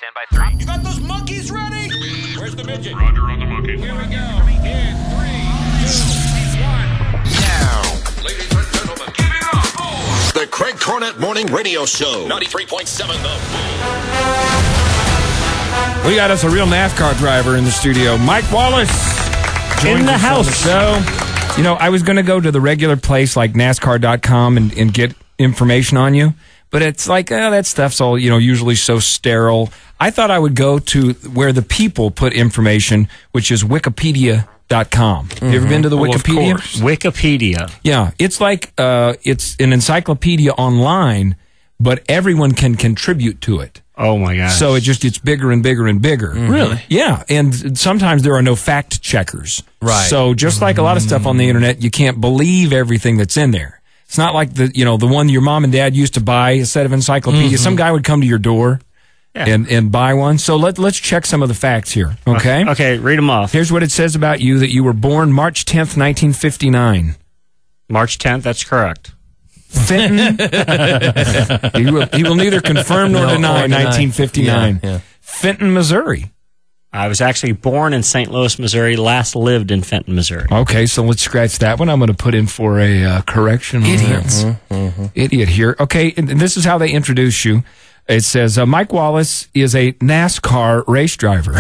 Stand by 3. You got those monkeys ready? Where's the midget? Roger on the monkey. Here we go. In 3, 2, 1. Now, ladies and gentlemen, give it up for The Craig Cornett Morning Radio Show. 93.7 The Bull. We got us a real NASCAR driver in the studio. Mike Wallace in the house. So, you know, I was going to go to the regular place like NASCAR.com and get information on you, but it's like, that stuff's all, usually so sterile. I thought I would go to where the people put information, which is Wikipedia.com. You ever been to the Wikipedia? Of course. Wikipedia. Yeah, it's like it's an encyclopedia online, but everyone can contribute to it. Oh my gosh. So it just gets bigger and bigger and bigger. Really? Yeah, and sometimes there are no fact checkers. Right. So just like a lot of stuff on the internet, you can't believe everything that's in there. It's not like the one your mom and dad used to buy, a set of encyclopedias. Some guy would come to your door and buy one. So let's check some of the facts here, okay? Okay, read them off. Here's what it says about you, that you were born March 10th, 1959. March 10th, that's correct. Fenton. he will neither confirm nor deny 1959. Yeah. Fenton, Missouri. I was actually born in St. Louis, Missouri, last lived in Fenton, Missouri. Okay, so let's scratch that one. I'm going to put in for a correction. Idiots. Idiot here. Okay, and this is how they introduce you. It says, Mike Wallace is a NASCAR race driver.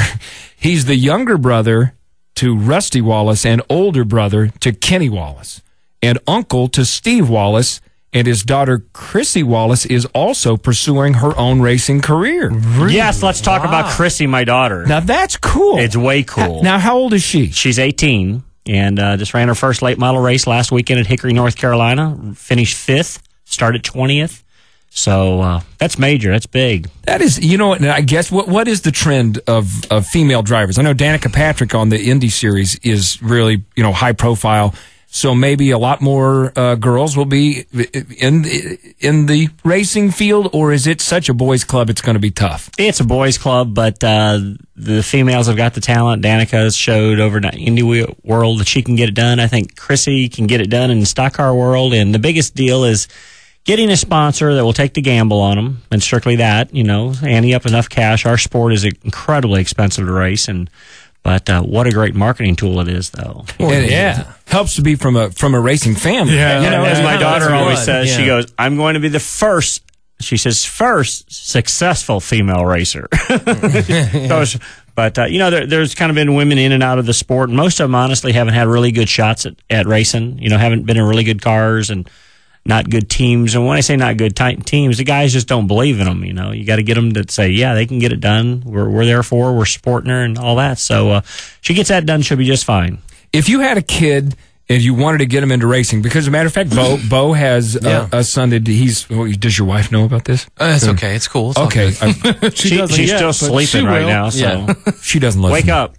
He's the younger brother to Rusty Wallace and older brother to Kenny Wallace, and uncle to Steve Wallace. And his daughter, Chrissy Wallace, is also pursuing her own racing career. Really? Yes, let's talk about Chrissy, my daughter. Now, that's cool. It's way cool. Now, how old is she? She's 18, and just ran her first late model race last weekend at Hickory, North Carolina. Finished 5th, started 20th. So that's major. That's big. That is, I guess, what is the trend of female drivers? I know Danica Patrick on the Indy Series is really, high profile. So maybe a lot more girls will be in the racing field, or is it such a boys' club it's going to be tough? It's a boys' club, but the females have got the talent. Danica has showed over in the Indy world that she can get it done. I think Chrissy can get it done in the stock car world, and the biggest deal is getting a sponsor that will take the gamble on them, and strictly that, ante up enough cash. Our sport is incredibly expensive to race, but what a great marketing tool it is, though. It helps to be from a racing family. As my daughter always says, she goes, I'm going to be the first, she says, first successful female racer. But, there's kind of been women in and out of the sport. And most of them, honestly, haven't had really good shots at racing, haven't been in really good cars and not good teams. And when I say not good teams, the guys just don't believe in them. You got to get them to say, yeah, they can get it done. We're there for her. We're supporting her and all that. So she gets that done, she'll be just fine. If you had a kid and you wanted to get him into racing, because as a matter of fact, Bo has a son that does your wife know about this? It's okay. It's cool. It's okay. She's still sleeping right now. So she doesn't listen. Wake up.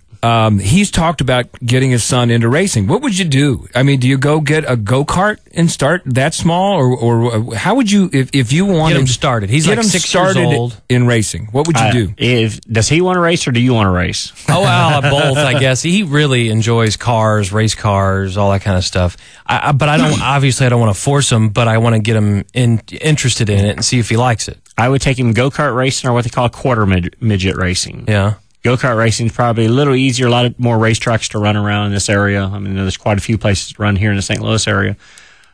He's talked about getting his son into racing. What would you do? I mean, do you go get a go-kart and start that small? Or how would you, if you wanted... Get him started. He's like 6 years old. In racing. What would you do? Does he want to race or do you want to race? Oh, well, both, I guess. He really enjoys cars, race cars, all that kind of stuff. But I don't, obviously I don't want to force him, but I want to get him interested in it and see if he likes it. I would take him go-kart racing or what they call quarter midget racing. Yeah. Go-kart racing is probably a little easier, a lot more racetracks to run around in this area. I mean, there's quite a few places to run here in the St. Louis area.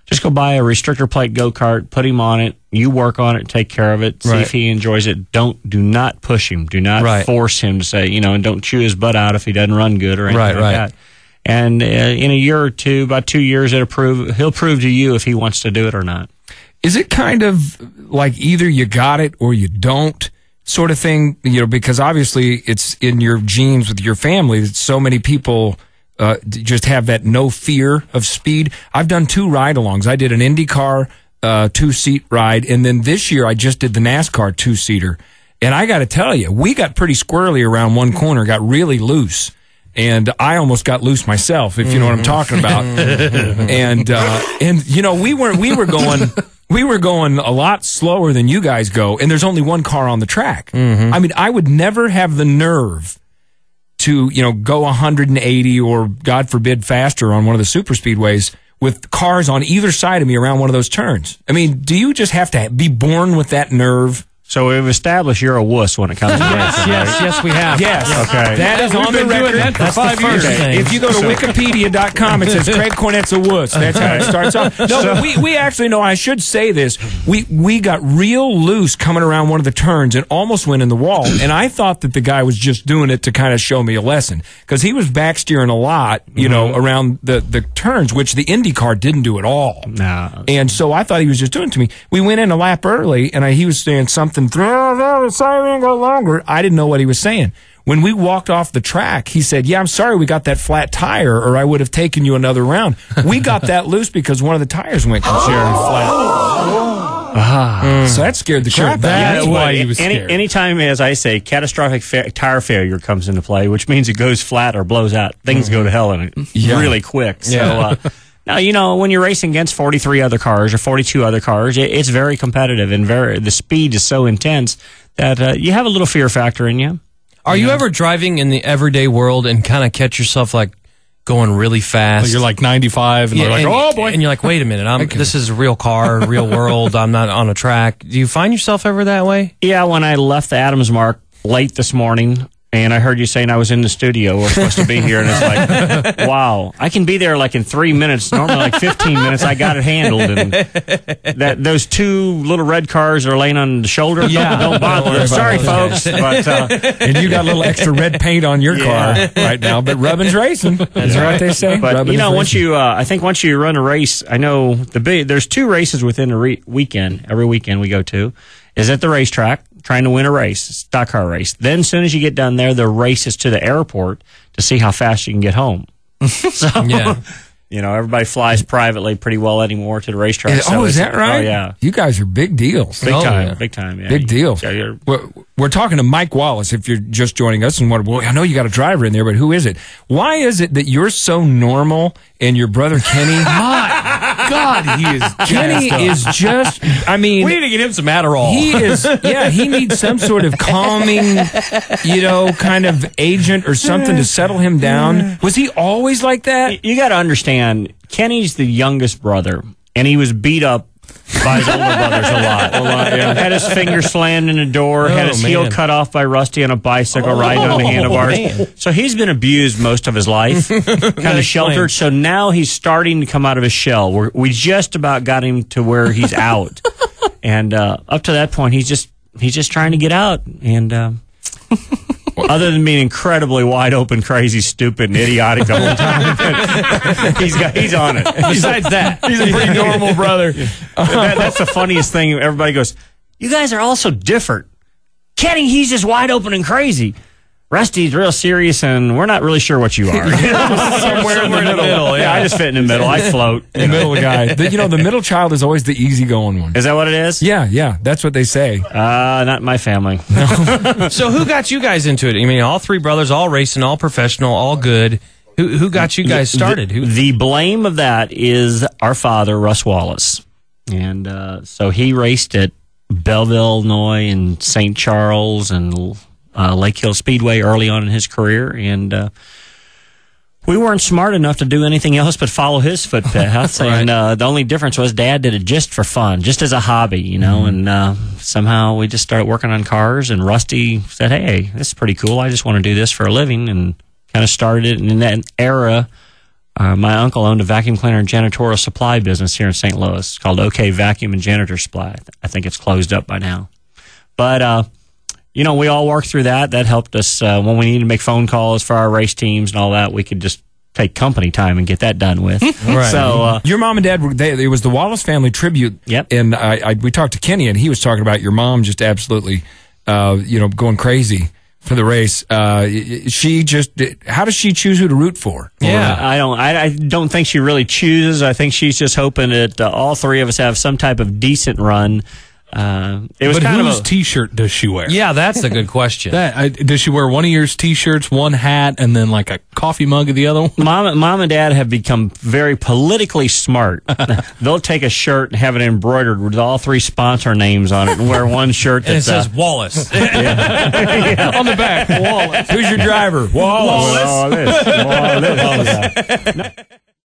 Just go buy a restrictor plate go-kart, put him on it, you work on it, take care of it, see if he enjoys it. Do not push him. Do not force him to say, and don't chew his butt out if he doesn't run good or anything like that. And in a year or two, about 2 years, he'll prove to you if he wants to do it or not. Is it kind of like either you got it or you don't? Sort of thing, because obviously it's in your genes with your family that so many people just have that no fear of speed. I've done 2 ride-alongs. I did an IndyCar 2-seat ride, and then this year I just did the NASCAR 2-seater. And I got to tell you, we got pretty squirrely around one corner, got really loose. And I almost got loose myself, if you know what I'm talking about. and we were going a lot slower than you guys go, and there's only one car on the track. I mean, I would never have the nerve to, go 180 or, God forbid, faster on one of the super speedways with cars on either side of me around one of those turns. I mean, do you just have to be born with that nerve So we've established you're a wuss when it comes to racing, right? Yes, we have. Yes. Okay. That is on the record. That's the first thing. If you go to wikipedia.com, it says Craig Cornett's a wuss. That's how it starts off. No, but we actually know, I should say this, we got real loose coming around one of the turns and almost went in the wall. And I thought that the guy was just doing it to kind of show me a lesson. Because he was back steering a lot, you know, around the turns, which the IndyCar didn't do at all. No. And so I thought he was just doing it to me. We went in a lap early, and he was saying something, sorry, go longer. I didn't know what he was saying. When we walked off the track, he said, yeah, I'm sorry we got that flat tire, or I would have taken you another round. We got that loose because one of the tires went considerably flat. So that scared the crap out of me. That's why he was scared. Anytime, as I say, catastrophic tire failure comes into play, which means it goes flat or blows out, things go to hell in it really quick. So, now, you know, when you're racing against 43 other cars or 42 other cars, it's very competitive and the speed is so intense that you have a little fear factor in you. Are you ever driving in the everyday world and kind of catch yourself like going really fast? Like you're like 95 and you're like, oh boy. And you're like, wait a minute, this is a real car, real world. I'm not on a track. Do you find yourself ever that way? Yeah, when I left the Adams Mark late this morning, and I heard you saying I was in the studio. We're supposed to be here. And it's like, wow, I can be there like in 3 minutes. Normally like 15 minutes. I got it handled. And those two little red cars are laying on the shoulder. Don't bother. Sorry, folks. But, and you got a little extra red paint on your car right now. But rubbing's racing. That's what they say. But, rubbing's you know, racing. I think once you run a race, I know there's two races within a weekend. Every weekend we go to is at the racetrack, trying to win a race, a stock car race. Then as soon as you get done there, the race is to the airport to see how fast you can get home. So, you know, everybody flies privately pretty well anymore to the racetrack. Oh, is that right? Oh, yeah. You guys are big deals. Big time, yeah. Big deals. Yeah, We're talking to Mike Wallace, if you're just joining us. And I know you got a driver in there, but who is it? Why is it that you're so normal and your brother Kenny... God, he is Kenny is just, I mean... We need to get him some Adderall. He is, he needs some sort of calming, kind of agent or something to settle him down. Was he always like that? You got to understand, Kenny's the youngest brother, and he was beat up by his older brothers a lot. Had his finger slammed in the door, had his heel cut off by Rusty on a bicycle riding on the handlebars. Man. So he's been abused most of his life, kind of sheltered. So now he's starting to come out of his shell. We just about got him to where he's out. And up to that point, he's just trying to get out. And other than being incredibly wide open, crazy, stupid, and idiotic the whole time, he's on it. Besides that, He's a pretty normal brother. That's the funniest thing. Everybody goes, you guys are all so different. Kenny, he's just wide open and crazy. Rusty's real serious, and we're not really sure what you are. Somewhere in the middle. Yeah, I just fit in the middle. I float. The middle guy. The middle child is always the easygoing one. Is that what it is? Yeah, that's what they say. Not my family. So who got you guys into it? I mean, all three brothers, all racing, all professional, all good. Who got you guys started? The blame of that is our father, Russ Wallace. And so he raced at Belleville, Illinois, and St. Charles, and Lake Hill Speedway early on in his career. And we weren't smart enough to do anything else but follow his footpaths. Right. And the only difference was Dad did it just for fun, just as a hobby, And somehow we just started working on cars. And Rusty said, hey, this is pretty cool. I just want to do this for a living. And kind of started it. And in that era, my uncle owned a vacuum cleaner and janitorial supply business here in St. Louis called OK Vacuum and Janitor Supply. I think it's closed up by now. But, we all worked through that. That helped us when we needed to make phone calls for our race teams and all that. We could just take company time and get that done with. Right. So your mom and dad, it was the Wallace family tribute. Yep. And we talked to Kenny, and he was talking about your mom just absolutely, going crazy for the race. How does she choose who to root for? Yeah. I don't think she really chooses. I think she's just hoping that all three of us have some type of decent run. It was but kind whose of T-shirt does she wear? Yeah, that's a good question. Does she wear one of your T-shirts, one hat, and then like a coffee mug of the other one? Mom and Dad have become very politically smart. They'll take a shirt and have it embroidered with all three sponsor names on it, and wear one shirt And it that says Wallace. on the back. Wallace. Who's your driver? Wallace. Wallace.